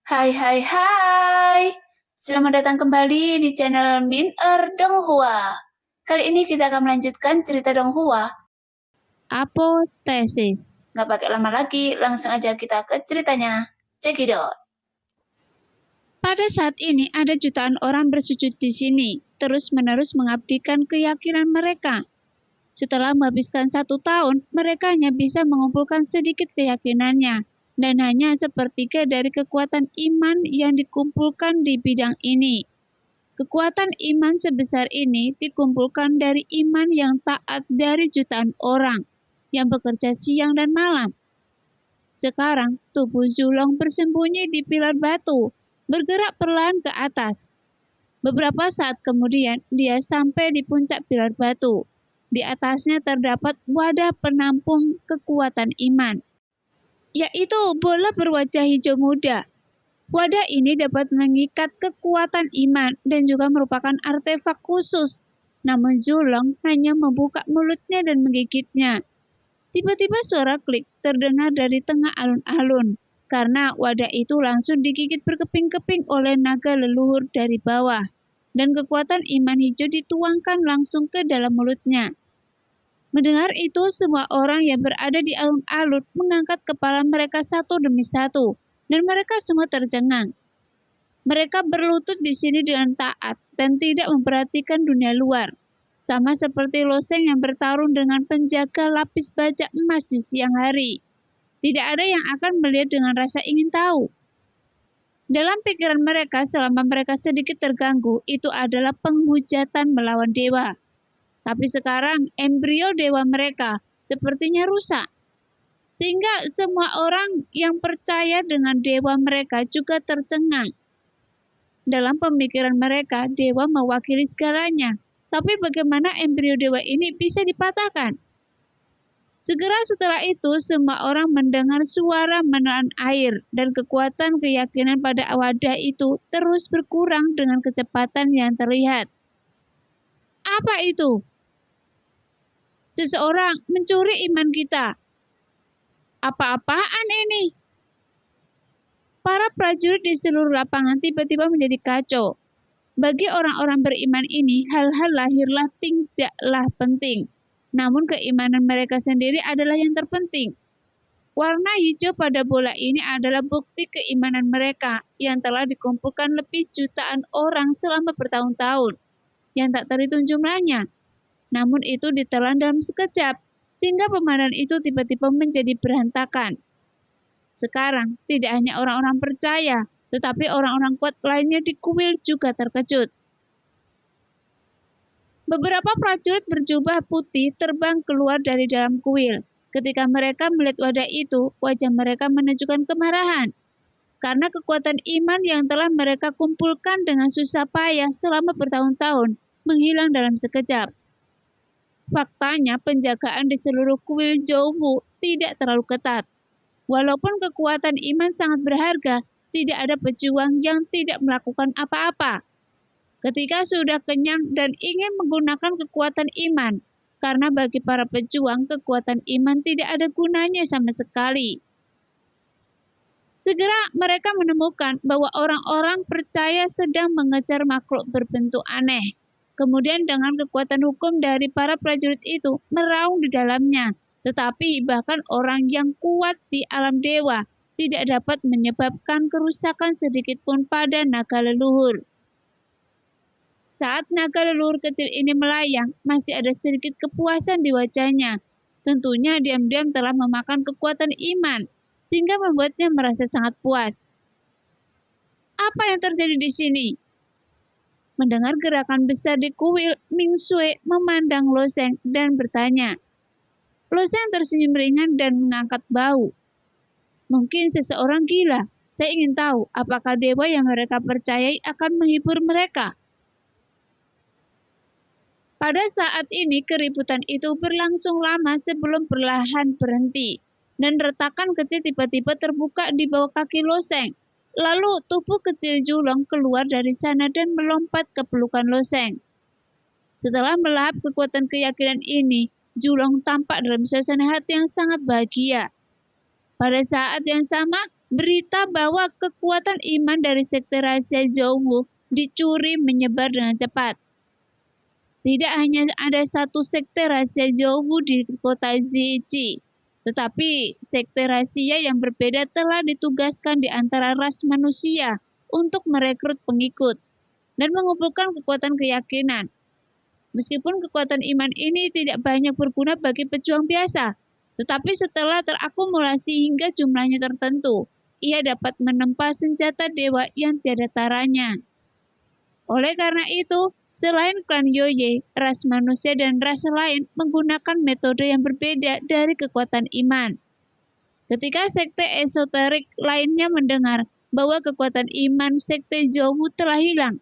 Hai hai hai, selamat datang kembali di channel Min Donghua. Kali ini kita akan melanjutkan cerita Donghua. Apoteosis. Nggak pakai lama lagi, langsung aja kita ke ceritanya. Cekidot. Pada saat ini ada jutaan orang bersujud di sini, terus-menerus mengabdikan keyakinan mereka. Setelah menghabiskan 1 tahun, mereka hanya bisa mengumpulkan sedikit keyakinannya, dan hanya sepertiga dari kekuatan iman yang dikumpulkan di bidang ini. Kekuatan iman sebesar ini dikumpulkan dari iman yang taat dari jutaan orang, yang bekerja siang dan malam. Sekarang, tubuh Zulong bersembunyi di pilar batu, bergerak perlahan ke atas. Beberapa saat kemudian, dia sampai di puncak pilar batu. Di atasnya terdapat wadah penampung kekuatan iman, yaitu bola berwajah hijau muda. Wadah ini dapat mengikat kekuatan iman dan juga merupakan artefak khusus. Namun Zulong hanya membuka mulutnya dan menggigitnya. Tiba-tiba suara klik terdengar dari tengah alun-alun, karena wadah itu langsung digigit berkeping-keping oleh naga leluhur dari bawah, dan kekuatan iman hijau dituangkan langsung ke dalam mulutnya. Mendengar itu, semua orang yang berada di alun-alun mengangkat kepala mereka satu demi satu, dan mereka semua tercengang. Mereka berlutut di sini dengan taat dan tidak memperhatikan dunia luar. Sama seperti loseng yang bertarung dengan penjaga lapis baja emas di siang hari. Tidak ada yang akan melihat dengan rasa ingin tahu. Dalam pikiran mereka selama mereka sedikit terganggu, itu adalah penghujatan melawan dewa. Tapi sekarang embrio dewa mereka sepertinya rusak. Sehingga semua orang yang percaya dengan dewa mereka juga tercengang. Dalam pemikiran mereka, dewa mewakili segalanya. Tapi bagaimana embrio dewa ini bisa dipatahkan? Segera setelah itu, semua orang mendengar suara menelan air, dan kekuatan keyakinan pada wadah itu terus berkurang dengan kecepatan yang terlihat. Apa itu? Seseorang mencuri iman kita. Apa-apaan ini? Para prajurit di seluruh lapangan tiba-tiba menjadi kacau. Bagi orang-orang beriman ini, hal-hal lahirlah tidaklah penting. Namun keimanan mereka sendiri adalah yang terpenting. Warna hijau pada bola ini adalah bukti keimanan mereka yang telah dikumpulkan lebih jutaan orang selama bertahun-tahun, yang tak terhitung jumlahnya. Namun itu ditelan dalam sekejap, sehingga pemandangan itu tiba-tiba menjadi berantakan. Sekarang, tidak hanya orang-orang percaya, tetapi orang-orang kuat lainnya di kuil juga terkejut. Beberapa prajurit berjubah putih terbang keluar dari dalam kuil. Ketika mereka melihat wadah itu, wajah mereka menunjukkan kemarahan. Karena kekuatan iman yang telah mereka kumpulkan dengan susah payah selama bertahun-tahun menghilang dalam sekejap. Faktanya, penjagaan di seluruh kuil Zhouwu tidak terlalu ketat. Walaupun kekuatan iman sangat berharga, tidak ada pejuang yang tidak melakukan apa-apa. Ketika sudah kenyang dan ingin menggunakan kekuatan iman, karena bagi para pejuang kekuatan iman tidak ada gunanya sama sekali. Segera mereka menemukan bahwa orang-orang percaya sedang mengejar makhluk berbentuk aneh. Kemudian dengan kekuatan hukum dari para prajurit itu meraung di dalamnya. Tetapi bahkan orang yang kuat di alam dewa tidak dapat menyebabkan kerusakan sedikit pun pada naga leluhur. Saat naga leluhur kecil ini melayang, masih ada sedikit kepuasan di wajahnya. Tentunya diam-diam telah memakan kekuatan iman, sehingga membuatnya merasa sangat puas. Apa yang terjadi di sini? Mendengar gerakan besar di kuil, Ming Shui memandang Loseng dan bertanya. Loseng tersenyum ringan dan mengangkat bahu. Mungkin seseorang gila. Saya ingin tahu apakah dewa yang mereka percayai akan menghibur mereka. Pada saat ini keributan itu berlangsung lama sebelum perlahan berhenti, dan retakan kecil tiba-tiba terbuka di bawah kaki Loseng. Lalu tubuh kecil Zulong keluar dari sana dan melompat ke pelukan Loseng. Setelah melahap kekuatan keyakinan ini, Zulong tampak dalam suasana hati yang sangat bahagia. Pada saat yang sama, berita bahwa kekuatan iman dari sekte rahasia Zhonghu dicuri menyebar dengan cepat. Tidak hanya ada satu sekte rahasia Zhonghu di kota Ziji, tetapi sekte rahasia yang berbeda telah ditugaskan di antara ras manusia untuk merekrut pengikut dan mengumpulkan kekuatan keyakinan. Meskipun kekuatan iman ini tidak banyak berguna bagi pejuang biasa, tetapi setelah terakumulasi hingga jumlahnya tertentu, ia dapat menempa senjata dewa yang tiada taranya. Oleh karena itu, selain klan Yoye, ras manusia dan ras lain menggunakan metode yang berbeda dari kekuatan iman. Ketika sekte esoterik lainnya mendengar bahwa kekuatan iman sekte Zhonghu telah hilang,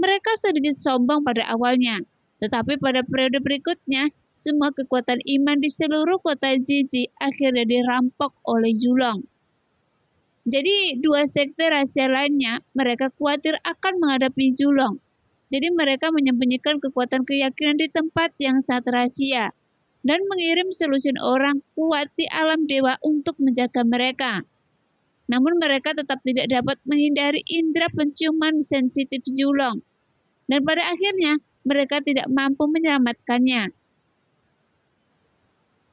mereka sedikit sombong pada awalnya. Tetapi pada periode berikutnya, semua kekuatan iman di seluruh kota Jiji akhirnya dirampok oleh Zulong. Jadi dua sekte rahasia lainnya, mereka khawatir akan menghadapi Zulong. Jadi mereka menyembunyikan kekuatan keyakinan di tempat yang sangat rahasia dan mengirim selusin orang kuat di alam dewa untuk menjaga mereka. Namun mereka tetap tidak dapat menghindari indera penciuman sensitif Zulong. Dan pada akhirnya, mereka tidak mampu menyelamatkannya.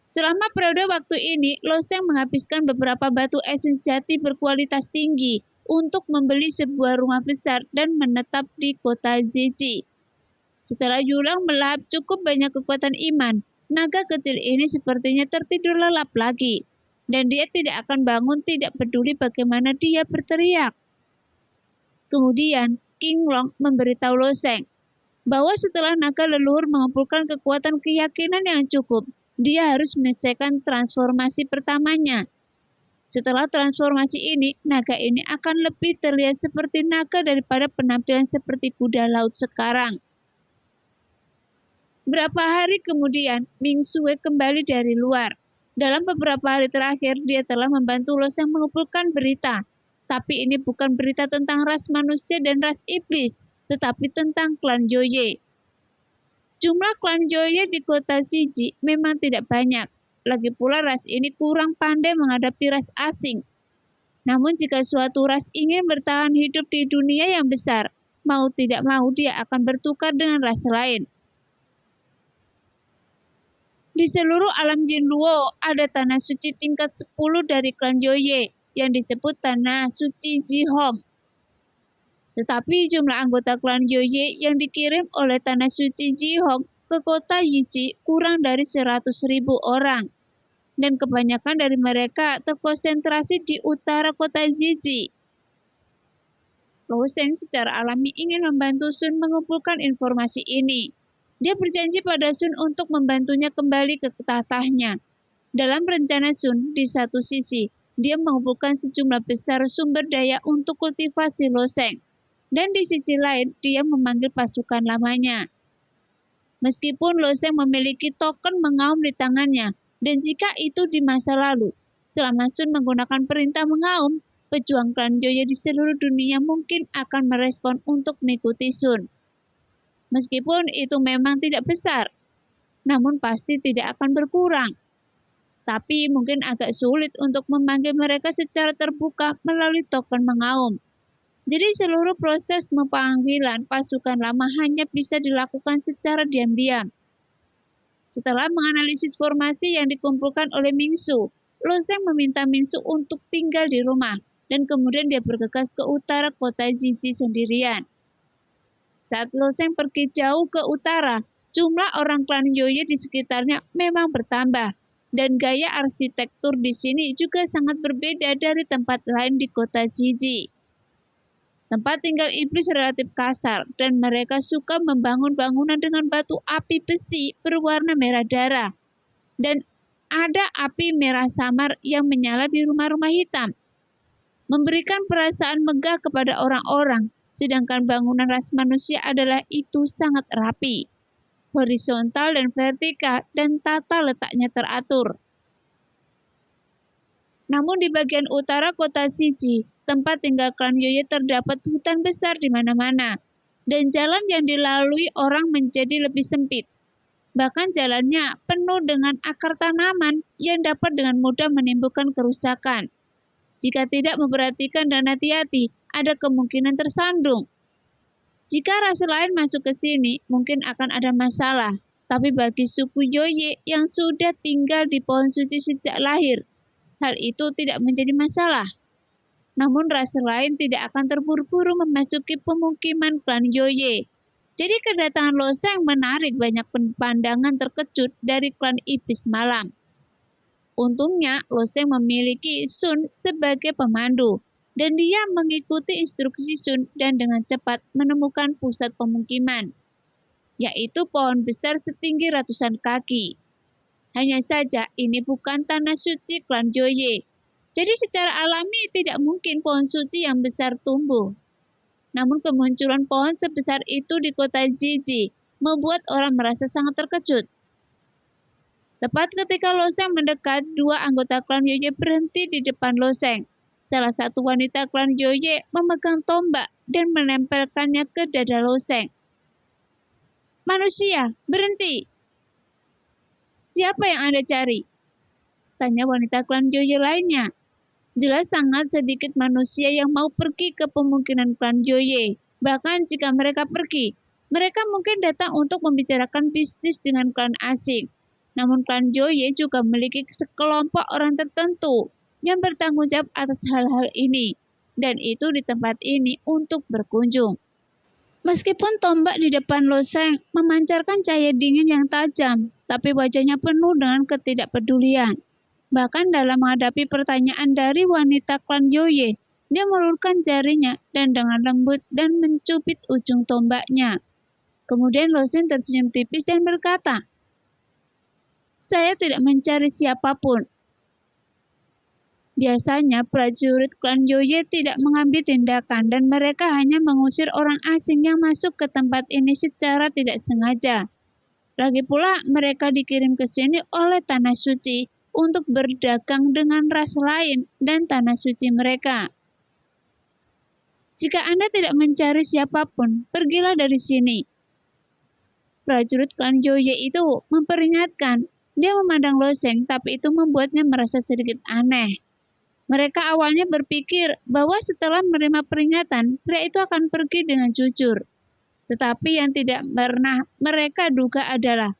Selama periode waktu ini, Lo Sheng menghabiskan beberapa batu esen jati berkualitas tinggi untuk membeli sebuah rumah besar dan menetap di kota Jiji. Setelah Yulang melahap cukup banyak kekuatan iman, naga kecil ini sepertinya tertidur lelap lagi. Dan dia tidak akan bangun tidak peduli bagaimana dia berteriak. Kemudian, King Long memberitahu Lo Sheng bahwa setelah naga leluhur mengumpulkan kekuatan keyakinan yang cukup, dia harus menyelesaikan transformasi pertamanya. Setelah transformasi ini, naga ini akan lebih terlihat seperti naga daripada penampilan seperti kuda laut sekarang. Beberapa hari kemudian, Ming Sue kembali dari luar. Dalam beberapa hari terakhir, dia telah membantu Lo Sheng mengumpulkan berita. Tapi ini bukan berita tentang ras manusia dan ras iblis, tetapi tentang klan Yoye. Jumlah klan Yoye di kota Ziji memang tidak banyak. Lagi pula ras ini kurang pandai menghadapi ras asing. Namun jika suatu ras ingin bertahan hidup di dunia yang besar, mau tidak mau dia akan bertukar dengan ras lain. Di seluruh alam Jin Luo ada tanah suci tingkat 10 dari klan Yoye yang disebut tanah suci Jihong. Tetapi jumlah anggota klan Yoye yang dikirim oleh tanah suci Jihong ke kota Yiji kurang dari 100.000 orang. Dan kebanyakan dari mereka terkonsentrasi di utara kota Jiji. Lo Sheng secara alami ingin membantu Sun mengumpulkan informasi ini. Dia berjanji pada Sun untuk membantunya kembali ke tahtanya. Dalam rencana Sun, di satu sisi, dia mengumpulkan sejumlah besar sumber daya untuk kultivasi Lo Sheng. Dan di sisi lain, dia memanggil pasukan lamanya. Meskipun Lo Sheng memiliki token mengaum di tangannya, dan jika itu di masa lalu, selama Sun menggunakan perintah mengaum, pejuang klan Yoye di seluruh dunia mungkin akan merespon untuk mengikuti Sun. Meskipun itu memang tidak besar, namun pasti tidak akan berkurang. Tapi mungkin agak sulit untuk memanggil mereka secara terbuka melalui token mengaum. Jadi seluruh proses pemanggilan pasukan lama hanya bisa dilakukan secara diam-diam. Setelah menganalisis formasi yang dikumpulkan oleh Ming Su, Lo Sheng meminta Ming Su untuk tinggal di rumah, dan kemudian dia bergegas ke utara kota Jiji sendirian. Saat Lo Sheng pergi jauh ke utara, jumlah orang klan Yoye di sekitarnya memang bertambah, dan gaya arsitektur di sini juga sangat berbeda dari tempat lain di kota Jiji. Tempat tinggal iblis relatif kasar, dan mereka suka membangun bangunan dengan batu api besi berwarna merah darah. Dan ada api merah samar yang menyala di rumah-rumah hitam, memberikan perasaan megah kepada orang-orang, sedangkan bangunan ras manusia adalah itu sangat rapi, horizontal dan vertikal, dan tata letaknya teratur. Namun di bagian utara kota Jiji, tempat tinggal klan Yoye terdapat hutan besar di mana-mana, dan jalan yang dilalui orang menjadi lebih sempit. Bahkan jalannya penuh dengan akar tanaman yang dapat dengan mudah menimbulkan kerusakan. Jika tidak memperhatikan dan hati-hati, ada kemungkinan tersandung. Jika ras lain masuk ke sini, mungkin akan ada masalah. Tapi bagi suku Yoye yang sudah tinggal di pohon suci sejak lahir, hal itu tidak menjadi masalah. Namun ras lain tidak akan terburu-buru memasuki pemukiman klan Yoye. Jadi kedatangan Loseng menarik banyak pandangan terkejut dari klan Iblis Malam. Untungnya Loseng memiliki Sun sebagai pemandu, dan dia mengikuti instruksi Sun dan dengan cepat menemukan pusat pemukiman, yaitu pohon besar setinggi ratusan kaki. Hanya saja ini bukan tanah suci klan Yoye, jadi secara alami tidak mungkin pohon suci yang besar tumbuh. Namun kemunculan pohon sebesar itu di kota Jiji membuat orang merasa sangat terkejut. Tepat ketika Loseng mendekat, dua anggota klan Yoye berhenti di depan Loseng. Salah satu wanita klan Yoye memegang tombak dan menempelkannya ke dada Loseng. "Manusia, berhenti! Siapa yang Anda cari?" tanya wanita klan Yoye lainnya. Jelas sangat sedikit manusia yang mau pergi ke pemukiman klan Yoye. Bahkan jika mereka pergi, mereka mungkin datang untuk membicarakan bisnis dengan klan asing. Namun klan Yoye juga memiliki sekelompok orang tertentu yang bertanggung jawab atas hal-hal ini, dan itu di tempat ini untuk berkunjung. Meskipun tombak di depan Loseng memancarkan cahaya dingin yang tajam, tapi wajahnya penuh dengan ketidakpedulian. Bahkan dalam menghadapi pertanyaan dari wanita klan Yoye, dia mengulurkan jarinya dan dengan lembut dan mencubit ujung tombaknya. Kemudian Loseng tersenyum tipis dan berkata, "Saya tidak mencari siapapun." Biasanya prajurit klan Yoye tidak mengambil tindakan dan mereka hanya mengusir orang asing yang masuk ke tempat ini secara tidak sengaja. Lagi pula mereka dikirim ke sini oleh tanah suci untuk berdagang dengan ras lain dan tanah suci mereka. Jika Anda tidak mencari siapapun, pergilah dari sini. Prajurit klan Yoye itu memperingatkan. Dia memandang Loseng, tapi itu membuatnya merasa sedikit aneh. Mereka awalnya berpikir bahwa setelah menerima peringatan, pria itu akan pergi dengan jujur. Tetapi yang tidak pernah mereka duga adalah,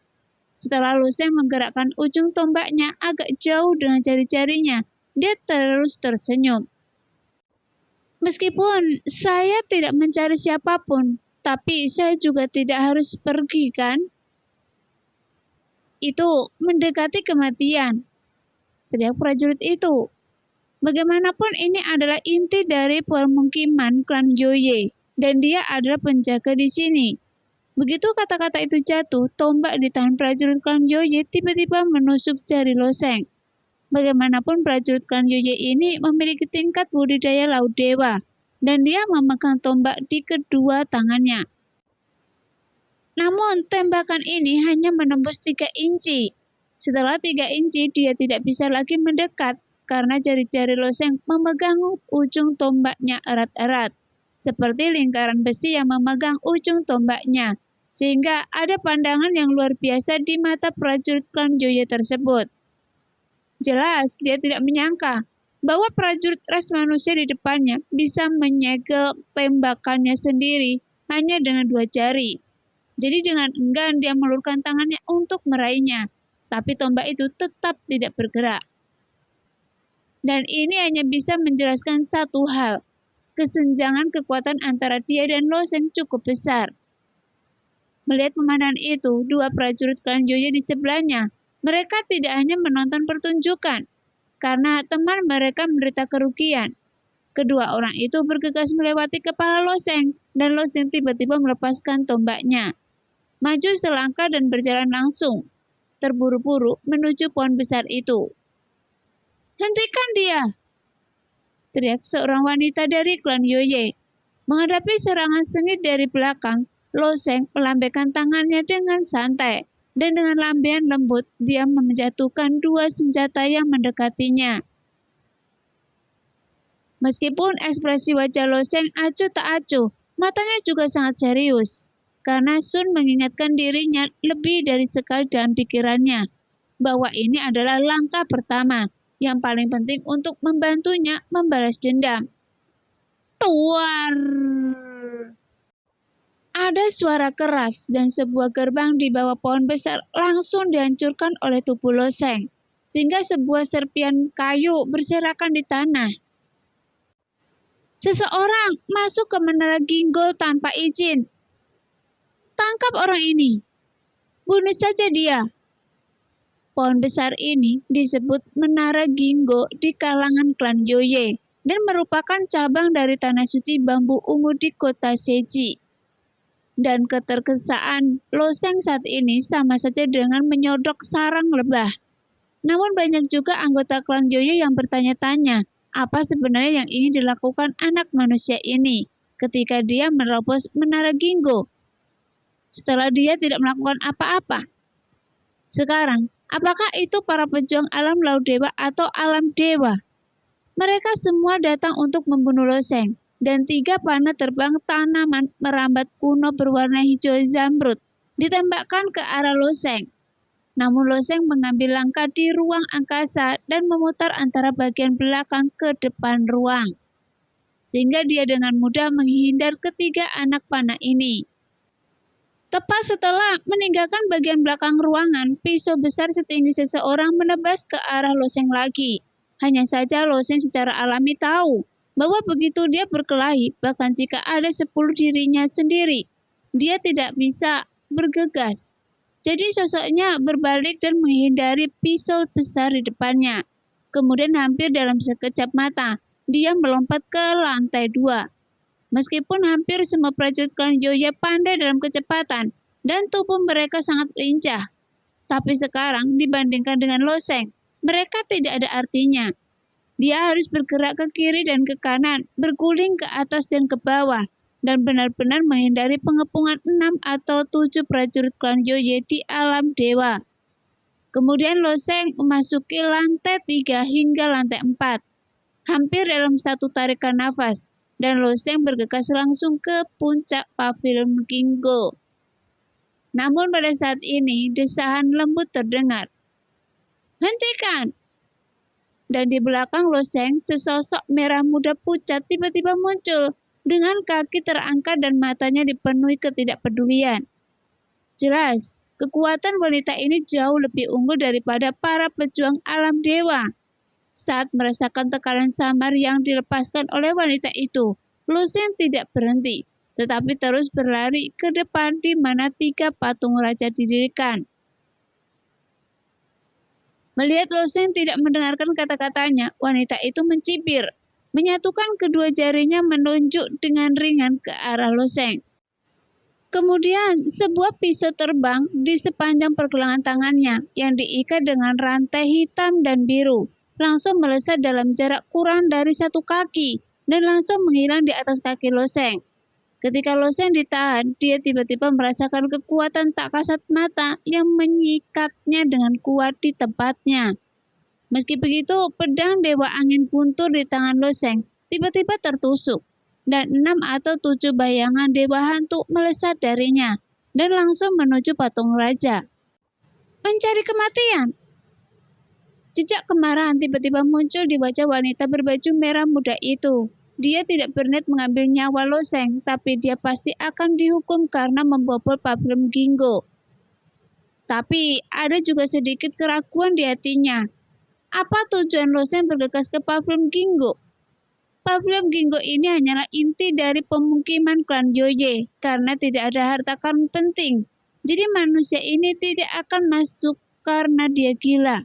setelah Loseng menggerakkan ujung tombaknya agak jauh dengan jari-jarinya, dia terus tersenyum. "Meskipun saya tidak mencari siapapun, tapi saya juga tidak harus pergi, kan? Itu mendekati kematian," teriak prajurit itu. Bagaimanapun ini adalah inti dari pemukiman klan Yoye, dan dia adalah penjaga di sini. Begitu kata-kata itu jatuh, tombak di tangan prajurit klan Yoye tiba-tiba menusuk jari Loseng. Bagaimanapun prajurit klan Yoye ini memiliki tingkat budidaya laut dewa, dan dia memegang tombak di kedua tangannya. Namun tembakan ini hanya menembus 3 inci. Setelah 3 inci, dia tidak bisa lagi mendekat, karena jari-jari Loseng memegang ujung tombaknya erat-erat, seperti lingkaran besi yang memegang ujung tombaknya, sehingga ada pandangan yang luar biasa di mata prajurit klan Yoye tersebut. Jelas, dia tidak menyangka bahwa prajurit ras manusia di depannya bisa menyegel tembakannya sendiri hanya dengan 2 jari. Jadi dengan enggan dia mengulurkan tangannya untuk meraihnya, tapi tombak itu tetap tidak bergerak. Dan ini hanya bisa menjelaskan satu hal, kesenjangan kekuatan antara dia dan Loseng cukup besar. Melihat pemandangan itu, dua prajurit klan Yoye di sebelahnya, mereka tidak hanya menonton pertunjukan, karena teman mereka menderita kerugian. Kedua orang itu bergegas melewati kepala Loseng, dan Loseng tiba-tiba melepaskan tombaknya. Maju selangkah dan berjalan langsung, terburu-buru menuju pohon besar itu. "Hentikan dia!" teriak seorang wanita dari klan Yoye. Menghadapi serangan sengit dari belakang, Loseng melambaikan tangannya dengan santai, dan dengan lambaian lembut dia menjatuhkan 2 senjata yang mendekatinya. Meskipun ekspresi wajah Loseng acuh tak acuh, matanya juga sangat serius, karena Sun mengingatkan dirinya lebih dari sekali dalam pikirannya bahwa ini adalah langkah pertama, yang paling penting untuk membantunya membalas dendam. Tuar! Ada suara keras dan sebuah gerbang di bawah pohon besar langsung dihancurkan oleh tubuh Loseng, sehingga sebuah serpian kayu berserakan di tanah. Seseorang masuk ke menara Gingo tanpa izin. Tangkap orang ini. Bunuh saja dia. Pohon besar ini disebut Menara Gingo di kalangan klan Yoye dan merupakan cabang dari tanah suci bambu ungu di kota Seji. Dan ketergesaan Loseng saat ini sama saja dengan menyodok sarang lebah. Namun banyak juga anggota klan Yoye yang bertanya-tanya, apa sebenarnya yang ingin dilakukan anak manusia ini ketika dia menerobos Menara Gingo setelah dia tidak melakukan apa-apa. Sekarang, apakah itu para pejuang alam laut dewa atau alam dewa? Mereka semua datang untuk membunuh Loseng, dan 3 panah terbang tanaman merambat kuno berwarna hijau zamrud ditembakkan ke arah Loseng. Namun Loseng mengambil langkah di ruang angkasa dan memutar antara bagian belakang ke depan ruang, sehingga dia dengan mudah menghindar ketiga anak panah ini. Tepat setelah meninggalkan bagian belakang ruangan, pisau besar setinggi seseorang menebas ke arah Loseng lagi. Hanya saja Loseng secara alami tahu bahwa begitu dia berkelahi, bahkan jika ada 10 dirinya sendiri, dia tidak bisa bergegas. Jadi sosoknya berbalik dan menghindari pisau besar di depannya. Kemudian hampir dalam sekejap mata, dia melompat ke lantai 2. Meskipun hampir semua prajurit klan Yoye pandai dalam kecepatan dan tubuh mereka sangat lincah, tapi sekarang dibandingkan dengan Loseng, mereka tidak ada artinya. Dia harus bergerak ke kiri dan ke kanan, berguling ke atas dan ke bawah, dan benar-benar menghindari pengepungan 6 atau 7 prajurit klan Yoye di alam dewa. Kemudian Loseng memasuki lantai 3 hingga lantai 4, hampir dalam satu tarikan nafas, dan Loseng bergegas langsung ke puncak pavilion Gingo. Namun pada saat ini, desahan lembut terdengar. Hentikan! Dan di belakang Loseng, sesosok merah muda pucat tiba-tiba muncul, dengan kaki terangkat dan matanya dipenuhi ketidakpedulian. Jelas, kekuatan wanita ini jauh lebih unggul daripada para pejuang alam dewa. Saat merasakan tekanan samar yang dilepaskan oleh wanita itu, Loseng tidak berhenti, tetapi terus berlari ke depan di mana 3 patung raja didirikan. Melihat Loseng tidak mendengarkan kata-katanya, wanita itu mencibir, menyatukan kedua jarinya menunjuk dengan ringan ke arah Loseng. Kemudian, sebuah pisau terbang di sepanjang pergelangan tangannya yang diikat dengan rantai hitam dan biru, langsung melesat dalam jarak kurang dari 1 kaki dan langsung menghilang di atas kaki Loseng. Ketika Loseng ditahan, dia tiba-tiba merasakan kekuatan tak kasat mata yang menyikatnya dengan kuat di tempatnya. Meski begitu, pedang Dewa Angin Guntur di tangan Loseng tiba-tiba tertusuk, dan 6 atau 7 bayangan dewa hantu melesat darinya dan langsung menuju patung raja. Mencari kematian! Jejak kemarahan tiba-tiba muncul di wajah wanita berbaju merah muda itu. Dia tidak berniat mengambil nyawa Loseng, tapi dia pasti akan dihukum karena membobol pavilion Gingo. Tapi ada juga sedikit keraguan di hatinya. Apa tujuan Loseng bergegas ke pavilion Gingo? Pavilion Gingo ini hanyalah inti dari pemukiman klan Yoye, karena tidak ada harta karun penting. Jadi manusia ini tidak akan masuk karena dia gila.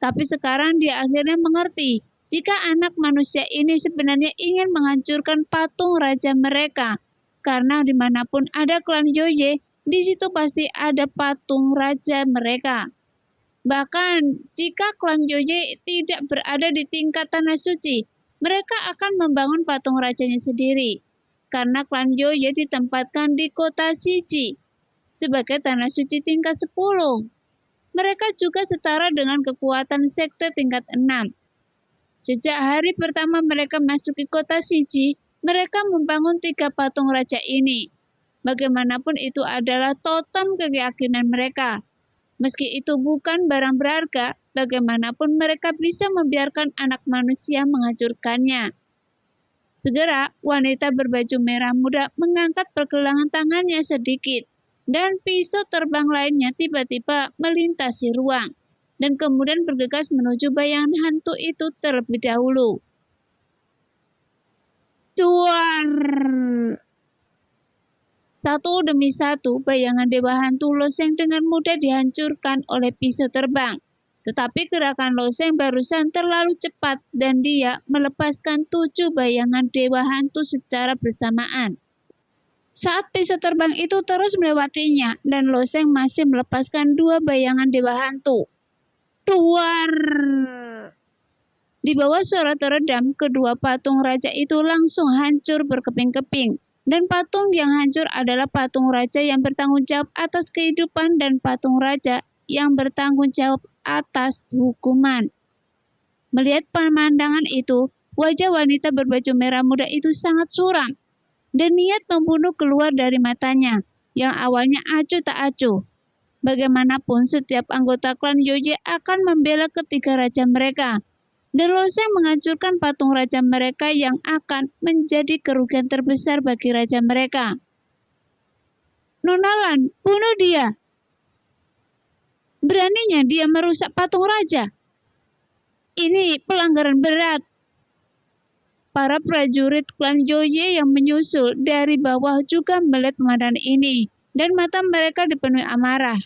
Tapi sekarang dia akhirnya mengerti jika anak manusia ini sebenarnya ingin menghancurkan patung raja mereka. Karena dimanapun ada klan Yoye, di situ pasti ada patung raja mereka. Bahkan jika klan Yoye tidak berada di tingkat tanah suci, mereka akan membangun patung rajanya sendiri. Karena klan Yoye ditempatkan di kota Shiji sebagai tanah suci tingkat 10. Mereka juga setara dengan kekuatan sekte tingkat 6. Sejak hari pertama mereka masuk ke kota Shiji, mereka membangun 3 patung raja ini. Bagaimanapun itu adalah totem keyakinan mereka. Meski itu bukan barang berharga, bagaimanapun mereka bisa membiarkan anak manusia menghancurkannya. Segera, wanita berbaju merah muda mengangkat pergelangan tangannya sedikit, dan pisau terbang lainnya tiba-tiba melintasi ruang, dan kemudian bergegas menuju bayangan hantu itu terlebih dahulu. Duar! Satu demi satu, bayangan dewa hantu Loseng dengan mudah dihancurkan oleh pisau terbang. Tetapi gerakan Loseng barusan terlalu cepat dan dia melepaskan 7 bayangan dewa hantu secara bersamaan. Saat pisau terbang itu terus melewatinya dan Loseng masih melepaskan 2 bayangan dewa hantu. Duar! Di bawah suara teredam, kedua patung raja itu langsung hancur berkeping-keping. Dan patung yang hancur adalah patung raja yang bertanggung jawab atas kehidupan dan patung raja yang bertanggung jawab atas hukuman. Melihat pemandangan itu, wajah wanita berbaju merah muda itu sangat suram. Dan niat membunuh keluar dari matanya, yang awalnya acuh tak acuh. Bagaimanapun, setiap anggota klan Yoye akan membela ketiga raja mereka. Dan Loseng menghancurkan patung raja mereka yang akan menjadi kerugian terbesar bagi raja mereka. Nona Lan, bunuh dia! Beraninya dia merusak patung raja. Ini pelanggaran berat. Para prajurit klan Yoye yang menyusul dari bawah juga melihat pemandangan ini, dan mata mereka dipenuhi amarah.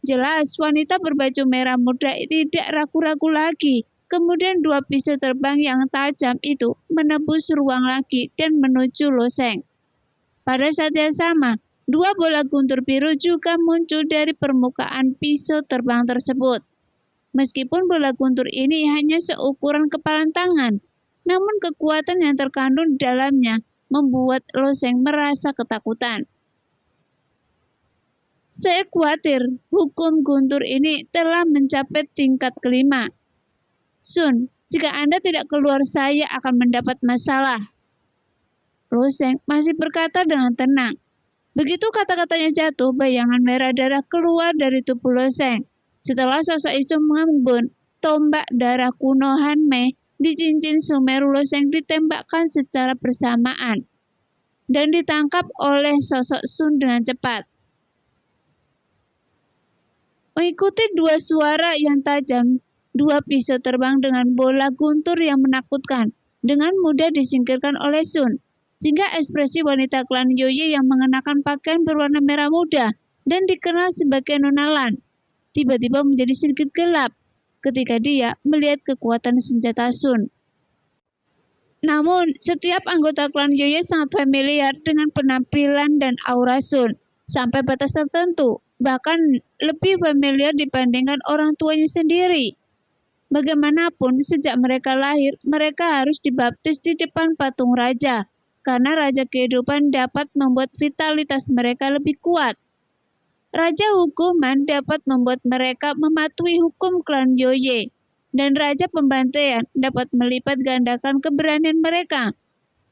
Jelas wanita berbaju merah muda tidak ragu-ragu lagi. Kemudian 2 pisau terbang yang tajam itu menembus ruang lagi dan menuju Loseng. Pada saat yang sama, 2 bola guntur biru juga muncul dari permukaan pisau terbang tersebut. Meskipun bola guntur ini hanya seukuran kepalan tangan, namun kekuatan yang terkandung di dalamnya membuat Loseng merasa ketakutan. Saya khawatir hukum guntur ini telah mencapai tingkat kelima. Sun, jika Anda tidak keluar saya akan mendapat masalah. Loseng masih berkata dengan tenang. Begitu kata-katanya jatuh, bayangan merah darah keluar dari tubuh Loseng. Setelah sosok itu mengembun, tombak darah kuno Hanmei di cincin Sumeru Loseng ditembakkan secara bersamaan dan ditangkap oleh sosok Sun dengan cepat. Mengikuti 2 suara yang tajam, 2 pisau terbang dengan bola guntur yang menakutkan dengan mudah disingkirkan oleh Sun, sehingga ekspresi wanita klan Yoye yang mengenakan pakaian berwarna merah muda dan dikenal sebagai Nona Lan tiba-tiba menjadi sedikit gelap ketika dia melihat kekuatan senjata Sun. Namun, setiap anggota klan Yoye sangat familiar dengan penampilan dan aura Sun sampai batas tertentu, bahkan lebih familiar dibandingkan orang tuanya sendiri. Bagaimanapun, sejak mereka lahir, mereka harus dibaptis di depan patung raja, karena raja kehidupan dapat membuat vitalitas mereka lebih kuat. Raja hukuman dapat membuat mereka mematuhi hukum klan Yoye, dan raja pembantaian dapat melipat gandakan keberanian mereka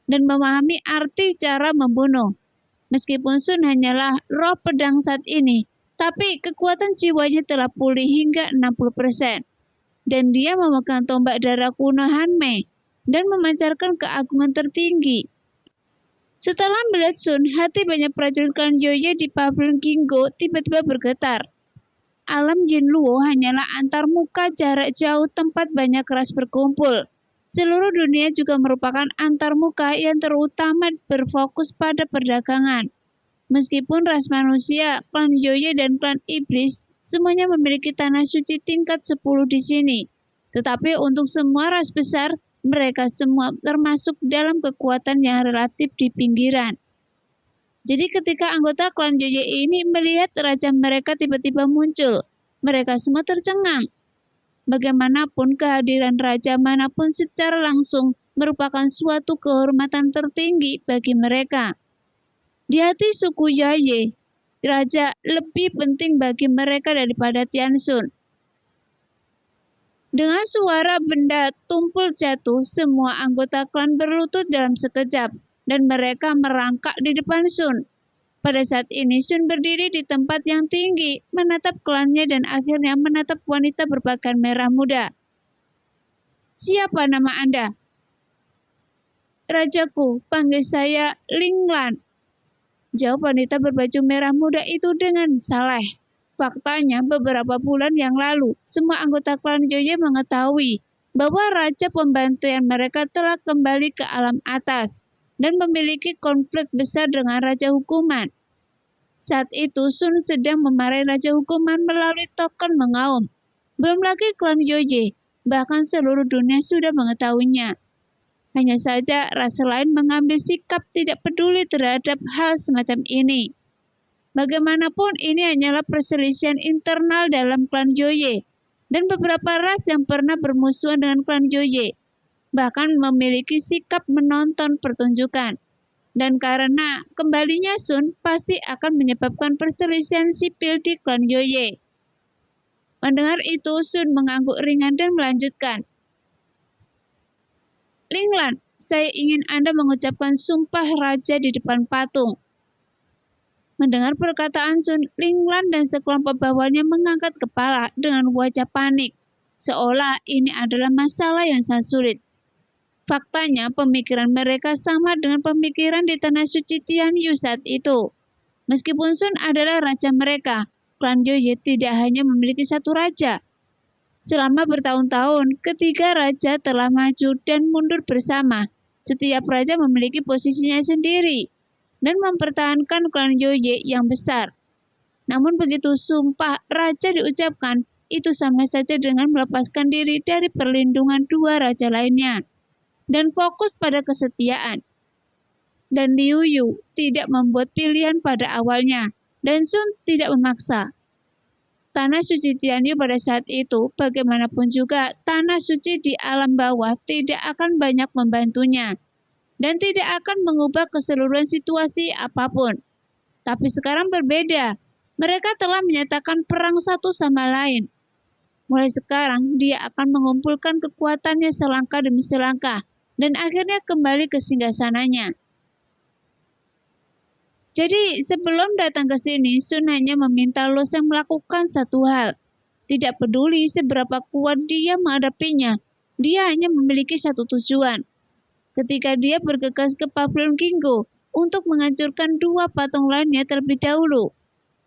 dan memahami arti cara membunuh. Meskipun Sun hanyalah roh pedang saat ini, tapi kekuatan jiwanya telah pulih hingga 60%. Dan dia memegang tombak darah kuno Hanmei dan memancarkan keagungan tertinggi. Setelah melihat Sun, hati banyak prajurit klan Yoye di pavilion Gingo tiba-tiba bergetar. Alam Yin Luo hanyalah antarmuka jarak jauh tempat banyak ras berkumpul. Seluruh dunia juga merupakan antarmuka yang terutama berfokus pada perdagangan. Meskipun ras manusia, klan Yoye dan klan iblis semuanya memiliki tanah suci tingkat 10 di sini. Tetapi untuk semua ras besar, mereka semua termasuk dalam kekuatan yang relatif di pinggiran. Jadi ketika anggota klan Yoye ini melihat raja mereka tiba-tiba muncul, mereka semua tercengang. Bagaimanapun kehadiran raja manapun secara langsung merupakan suatu kehormatan tertinggi bagi mereka. Di hati suku Yaye, raja lebih penting bagi mereka daripada Tiansun. Dengan suara benda tumpul jatuh, semua anggota klan berlutut dalam sekejap, dan mereka merangkak di depan Sun. Pada saat ini Sun berdiri di tempat yang tinggi, menatap klannya dan akhirnya menatap wanita berpakaian merah muda. "Siapa nama Anda?" "Rajaku, panggil saya Linglan," jawab wanita berbaju merah muda itu dengan saleh. Faktanya, beberapa bulan yang lalu, semua anggota klan Yoye mengetahui bahwa raja pembantaian mereka telah kembali ke alam atas dan memiliki konflik besar dengan raja hukuman. Saat itu, Sun sedang memarahi raja hukuman melalui token mengaum. Belum lagi klan Yoye, bahkan seluruh dunia sudah mengetahuinya. Hanya saja ras lain mengambil sikap tidak peduli terhadap hal semacam ini. Bagaimanapun, ini hanyalah perselisihan internal dalam klan Yoye, dan beberapa ras yang pernah bermusuhan dengan klan Yoye bahkan memiliki sikap menonton pertunjukan. Dan karena kembalinya Sun pasti akan menyebabkan perselisihan sipil di klan Yoye. Mendengar itu, Sun mengangguk ringan dan melanjutkan. "Linglan, saya ingin Anda mengucapkan sumpah raja di depan patung." Mendengar perkataan Sun, Linglan dan sekelompok bawahannya mengangkat kepala dengan wajah panik, seolah ini adalah masalah yang sangat sulit. Faktanya, pemikiran mereka sama dengan pemikiran di Tanah Suci Tianyu saat itu. Meskipun Sun adalah raja mereka, klan Yoye tidak hanya memiliki satu raja. Selama bertahun-tahun, ketiga raja telah maju dan mundur bersama. Setiap raja memiliki posisinya sendiri dan mempertahankan klan Yoye yang besar. Namun begitu sumpah raja diucapkan, itu sama saja dengan melepaskan diri dari perlindungan dua raja lainnya dan fokus pada kesetiaan. Dan Liu Yu tidak membuat pilihan pada awalnya, dan Sun tidak memaksa. Tanah suci Tianyu pada saat itu, bagaimanapun juga, tanah suci di alam bawah tidak akan banyak membantunya, dan tidak akan mengubah keseluruhan situasi apapun. Tapi sekarang berbeda, mereka telah menyatakan perang satu sama lain. Mulai sekarang, dia akan mengumpulkan kekuatannya selangkah demi selangkah, dan akhirnya kembali ke singgasananya. Jadi sebelum datang ke sini, Sun hanya meminta Lo Sheng melakukan satu hal. Tidak peduli seberapa kuat dia menghadapinya, dia hanya memiliki satu tujuan. Ketika dia bergegas ke Pavilion Gingo untuk menghancurkan dua patung lainnya terlebih dahulu.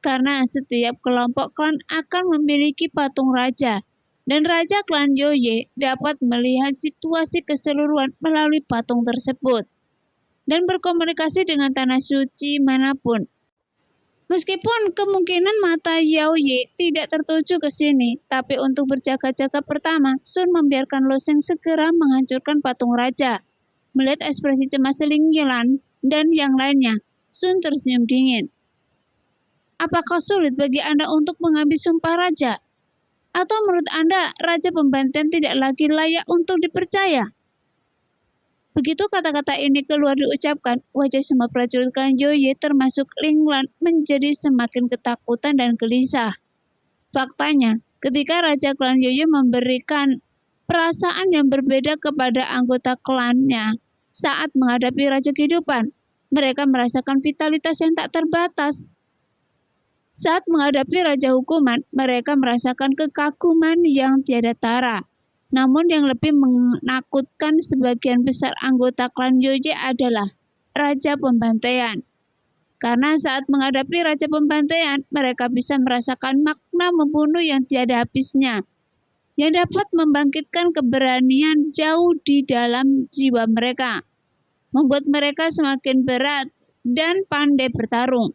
Karena setiap kelompok klan akan memiliki patung raja, dan Raja Klan Yoye dapat melihat situasi keseluruhan melalui patung tersebut dan berkomunikasi dengan tanah suci manapun. Meskipun kemungkinan mata Yao Ye tidak tertuju ke sini, tapi untuk berjaga-jaga pertama, Sun membiarkan Lo Sheng segera menghancurkan patung raja. Melihat ekspresi cemas Linglan dan yang lainnya, Sun tersenyum dingin. "Apakah sulit bagi Anda untuk mengambil sumpah raja? Atau menurut Anda, Raja Pembantaian tidak lagi layak untuk dipercaya?" Begitu kata-kata ini keluar diucapkan, wajah semua prajurit klan Yoye termasuk Linglan menjadi semakin ketakutan dan gelisah. Faktanya, ketika Raja Klan Yoye memberikan perasaan yang berbeda kepada anggota klannya saat menghadapi Raja Kehidupan, mereka merasakan vitalitas yang tak terbatas. Saat menghadapi Raja Hukuman, mereka merasakan kekaguman yang tiada tara. Namun yang lebih menakutkan sebagian besar anggota klan Yoye adalah Raja Pembantaian. Karena saat menghadapi Raja Pembantaian, mereka bisa merasakan makna membunuh yang tiada habisnya, yang dapat membangkitkan keberanian jauh di dalam jiwa mereka, membuat mereka semakin berat dan pandai bertarung.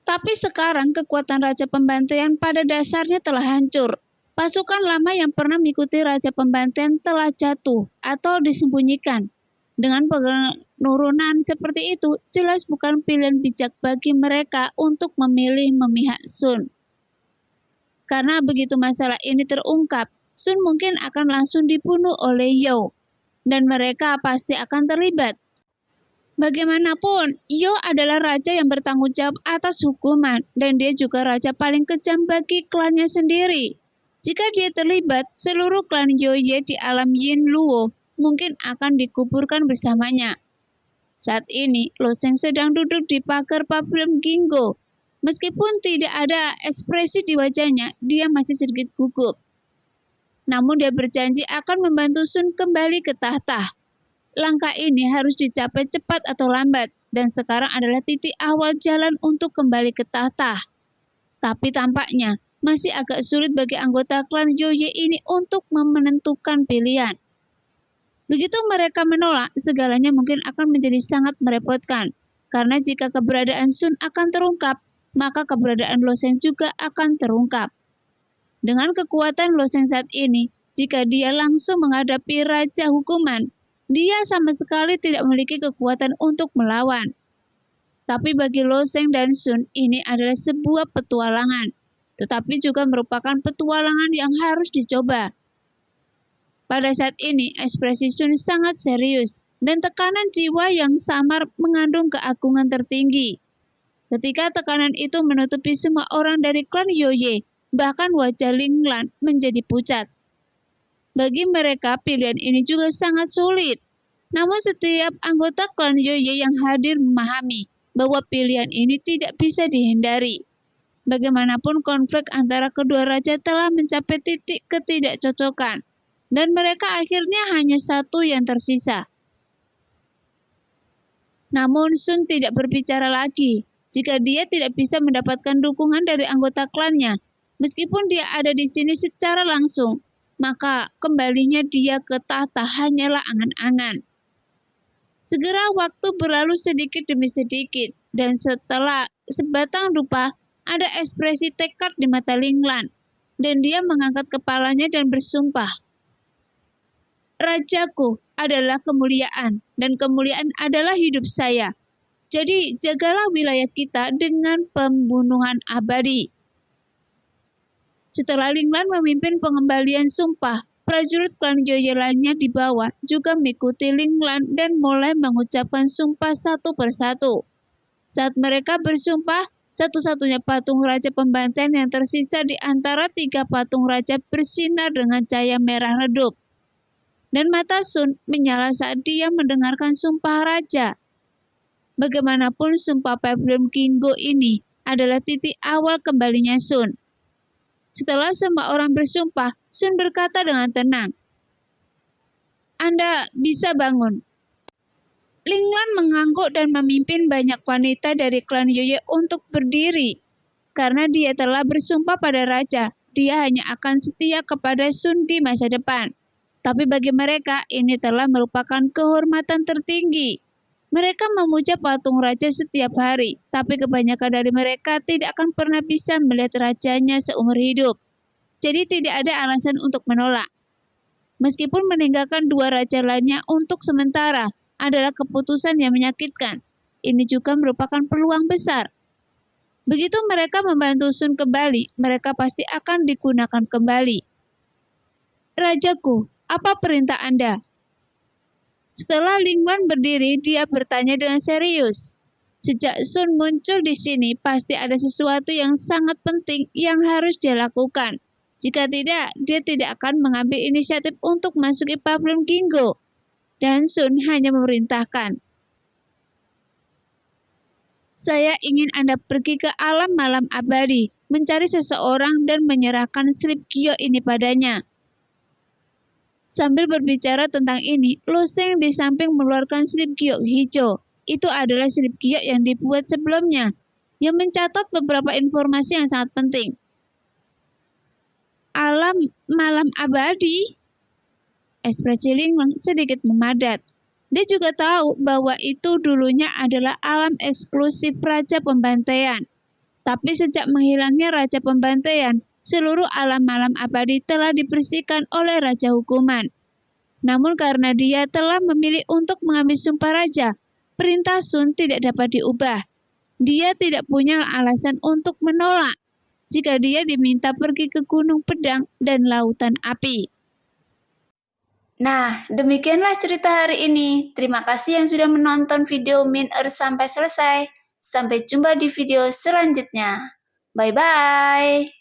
Tapi sekarang kekuatan Raja Pembantaian pada dasarnya telah hancur. Pasukan lama yang pernah mengikuti Raja Pembantaian telah jatuh atau disembunyikan. Dengan penurunan seperti itu, jelas bukan pilihan bijak bagi mereka untuk memilih memihak Sun. Karena begitu masalah ini terungkap, Sun mungkin akan langsung dibunuh oleh Yao, dan mereka pasti akan terlibat. Bagaimanapun, Yo adalah raja yang bertanggung jawab atas hukuman, dan dia juga raja paling kejam bagi klannya sendiri. Jika dia terlibat, seluruh klan Yoye di alam Yin Luo mungkin akan dikuburkan bersamanya. Saat ini, Loseng sedang duduk di pagar pavilion Gingo. Meskipun tidak ada ekspresi di wajahnya, dia masih sedikit gugup. Namun dia berjanji akan membantu Sun kembali ke tahta. Langkah ini harus dicapai cepat atau lambat, dan sekarang adalah titik awal jalan untuk kembali ke tahta. Tapi tampaknya masih agak sulit bagi anggota klan Yoye ini untuk menentukan pilihan. Begitu mereka menolak, segalanya mungkin akan menjadi sangat merepotkan. Karena jika keberadaan Sun akan terungkap, maka keberadaan Loseng juga akan terungkap. Dengan kekuatan Loseng saat ini, jika dia langsung menghadapi Raja Hukuman, dia sama sekali tidak memiliki kekuatan untuk melawan. Tapi bagi Loseng dan Sun, ini adalah sebuah petualangan, tetapi juga merupakan petualangan yang harus dicoba. Pada saat ini, ekspresi Sun sangat serius, dan tekanan jiwa yang samar mengandung keagungan tertinggi. Ketika tekanan itu menutupi semua orang dari klan Yoye, bahkan wajah Ling Lan menjadi pucat. Bagi mereka, pilihan ini juga sangat sulit. Namun setiap anggota klan Yoye yang hadir memahami bahwa pilihan ini tidak bisa dihindari. Bagaimanapun konflik antara kedua raja telah mencapai titik ketidakcocokan, dan mereka akhirnya hanya satu yang tersisa. Namun Sun tidak berbicara lagi. Jika dia tidak bisa mendapatkan dukungan dari anggota klannya, meskipun dia ada di sini secara langsung, maka kembalinya dia ke tahta hanyalah angan-angan. Segera waktu berlalu sedikit demi sedikit, dan setelah sebatang dupa, ada ekspresi tekad di mata Ling Lan, dan dia mengangkat kepalanya dan bersumpah. Rajaku adalah kemuliaan, dan kemuliaan adalah hidup saya. Jadi jagalah wilayah kita dengan pembunuhan abadi. Setelah Ling Lan memimpin pengembalian sumpah, prajurit klan Yoye lainnya di bawah juga mengikuti Ling Lan dan mulai mengucapkan sumpah satu persatu. Saat mereka bersumpah, satu-satunya patung raja pembantaian yang tersisa di antara 3 patung raja bersinar dengan cahaya merah redup. Dan mata Sun menyala saat dia mendengarkan sumpah raja. Bagaimanapun sumpah pavilion Gingo ini adalah titik awal kembalinya Sun. Setelah semua orang bersumpah, Sun berkata dengan tenang, "Anda bisa bangun." Ling Lan mengangguk dan memimpin banyak wanita dari klan Yoye untuk berdiri. Karena dia telah bersumpah pada raja, dia hanya akan setia kepada Sun di masa depan. Tapi bagi mereka, ini telah merupakan kehormatan tertinggi. Mereka memuja patung raja setiap hari, tapi kebanyakan dari mereka tidak akan pernah bisa melihat rajanya seumur hidup. Jadi tidak ada alasan untuk menolak. Meskipun meninggalkan 2 raja lainnya untuk sementara adalah keputusan yang menyakitkan, ini juga merupakan peluang besar. Begitu mereka membantu Sun kembali, mereka pasti akan digunakan kembali. "Rajaku, apa perintah Anda?" Setelah Ling Lan berdiri, dia bertanya dengan serius. Sejak Sun muncul di sini, pasti ada sesuatu yang sangat penting yang harus dia lakukan. Jika tidak, dia tidak akan mengambil inisiatif untuk masuki pavilion Gingo. Dan Sun hanya memerintahkan. "Saya ingin Anda pergi ke alam malam abadi, mencari seseorang dan menyerahkan slip Gyo ini padanya." Sambil berbicara tentang ini, Loseng di samping mengeluarkan slip giok hijau. Itu adalah slip giok yang dibuat sebelumnya, yang mencatat beberapa informasi yang sangat penting. "Alam malam abadi?" Ekspresi Ling Lan sedikit memadat. Dia juga tahu bahwa itu dulunya adalah alam eksklusif Raja Pembantaian. Tapi sejak menghilangnya Raja Pembantaian, seluruh alam malam abadi telah dibersihkan oleh Raja Hukuman. Namun karena dia telah memilih untuk mengambil sumpah raja, perintah Sun tidak dapat diubah. Dia tidak punya alasan untuk menolak jika dia diminta pergi ke Gunung Pedang dan Lautan Api. Nah, demikianlah cerita hari ini. Terima kasih yang sudah menonton video Min sampai selesai. Sampai jumpa di video selanjutnya. Bye-bye.